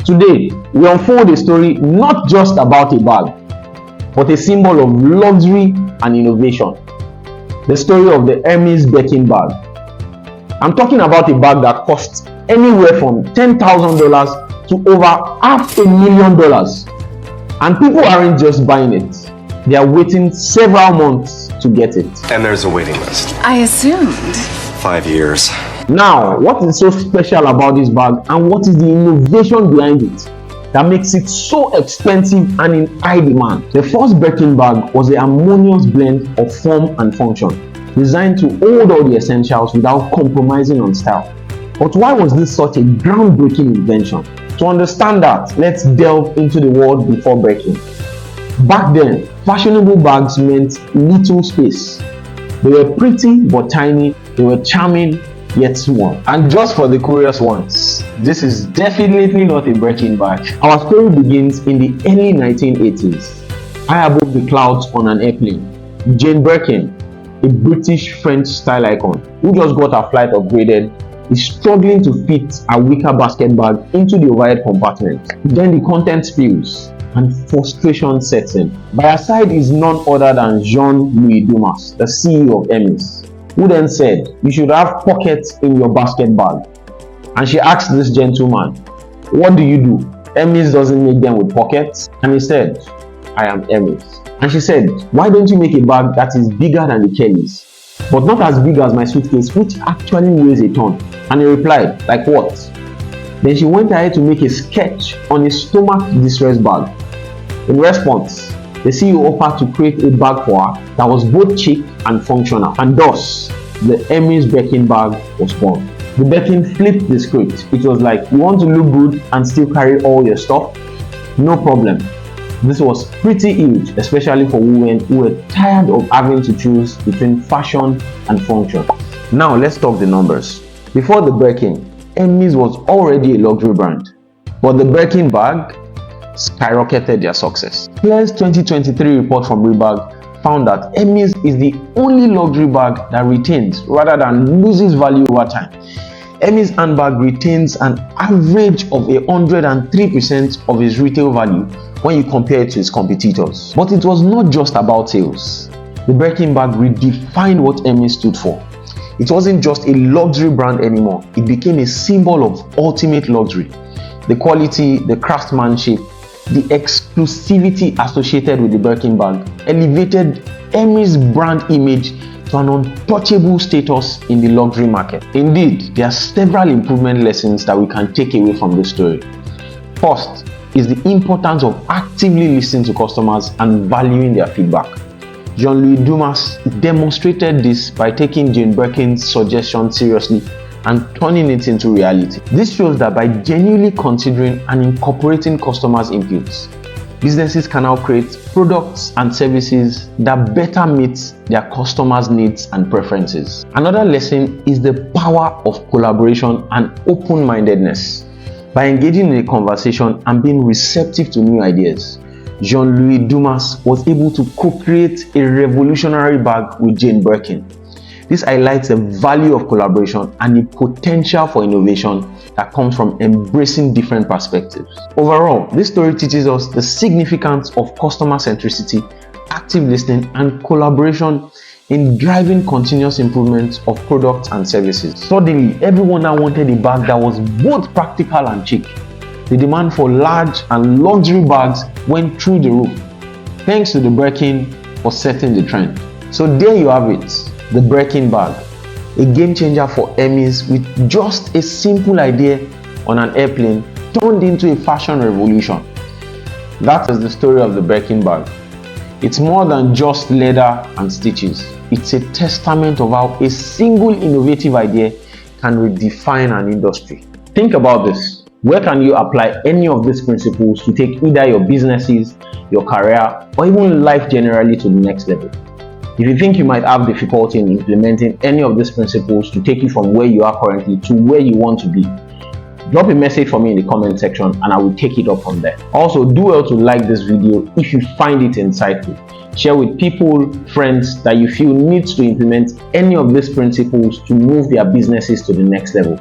Today, we unfold a story not just about a bag, but a symbol of luxury and innovation. The story of the Hermes Birkin bag. I'm talking about a bag that costs anywhere from $10,000 to over $500,000. And people aren't just buying it, they are waiting several months to get it. And there's a waiting list. I assumed. 5 years. Now, what is so special about this bag and what is the innovation behind it that makes it so expensive and in high demand? The first Birkin bag was a harmonious blend of form and function, designed to hold all the essentials without compromising on style. But why was this such a groundbreaking invention? To understand that, let's delve into the world before Birkin. Back then, fashionable bags meant little space. They were pretty but tiny, they were charming yet small. And just for the curious ones, this is definitely not a Birkin bag. Our story begins in the early 1980s. High above the clouds on an airplane, Jane Birkin, a British French style icon who just got her flight upgraded, is struggling to fit a wicker basket bag into the overhead compartment. Then the content spills and frustration sets in. By her side is none other than Jean-Louis Dumas, the CEO of Hermes, who then said, "You should have pockets in your basket bag." And she asked this gentleman, "What do you do? Hermes doesn't make them with pockets." And he said, "I am Hermes." And she said, "Why don't you make a bag that is bigger than the Kellys, but not as big as my suitcase, which actually weighs a ton?" And he replied, "Like what?" Then she went ahead to make a sketch on a stomach distress bag. In response, the CEO offered to create a bag for her that was both chic and functional, and thus the Hermes Birkin bag was born. The Birkin flipped the script. It was like, you want to look good and still carry all your stuff? No problem. This was pretty huge, especially for women who were tired of having to choose between fashion and function. Now let's talk the numbers. Before the Birkin, Hermes was already a luxury brand, but the Birkin bag skyrocketed their success. Claire's 2023 report from Rebag found that Hermes is the only luxury bag that retains rather than loses value over time. Hermes handbag retains an average of 103% of its retail value when you compare it to its competitors. But it was not just about sales. The Birkin bag redefined what Hermes stood for. It wasn't just a luxury brand anymore. It became a symbol of ultimate luxury. The quality, the craftsmanship, the exclusivity associated with the Birkin bag elevated Hermes' brand image to an untouchable status in the luxury market. Indeed, there are several improvement lessons that we can take away from this story. First is the importance of actively listening to customers and valuing their feedback. Jean-Louis Dumas demonstrated this by taking Jane Birkin's suggestion seriously and turning it into reality. This shows that by genuinely considering and incorporating customers' inputs, businesses can now create products and services that better meet their customers' needs and preferences. Another lesson is the power of collaboration and open-mindedness. By engaging in a conversation and being receptive to new ideas, Jean-Louis Dumas was able to co-create a revolutionary bag with Jane Birkin. This highlights the value of collaboration and the potential for innovation that comes from embracing different perspectives. Overall, this story teaches us the significance of customer centricity, active listening, and collaboration in driving continuous improvement of products and services. Suddenly, everyone now wanted a bag that was both practical and chic. The demand for large and luxury bags went through the roof, thanks to the Birkin for setting the trend. So there you have it, the Birkin bag, a game changer for Hermes with just a simple idea on an airplane turned into a fashion revolution. That is the story of the Birkin bag. It's more than just leather and stitches. It's a testament of how a single innovative idea can redefine an industry. Think about this. Where can you apply any of these principles to take either your businesses, your career, or even life generally to the next level? If you think you might have difficulty in implementing any of these principles to take you from where you are currently to where you want to be, drop a message for me in the comment section and I will take it up from there. Also, do well to like this video if you find it insightful. Share with people, friends that you feel needs to implement any of these principles to move their businesses to the next level.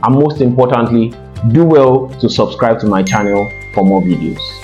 And most importantly, Do well to subscribe to my channel for more videos.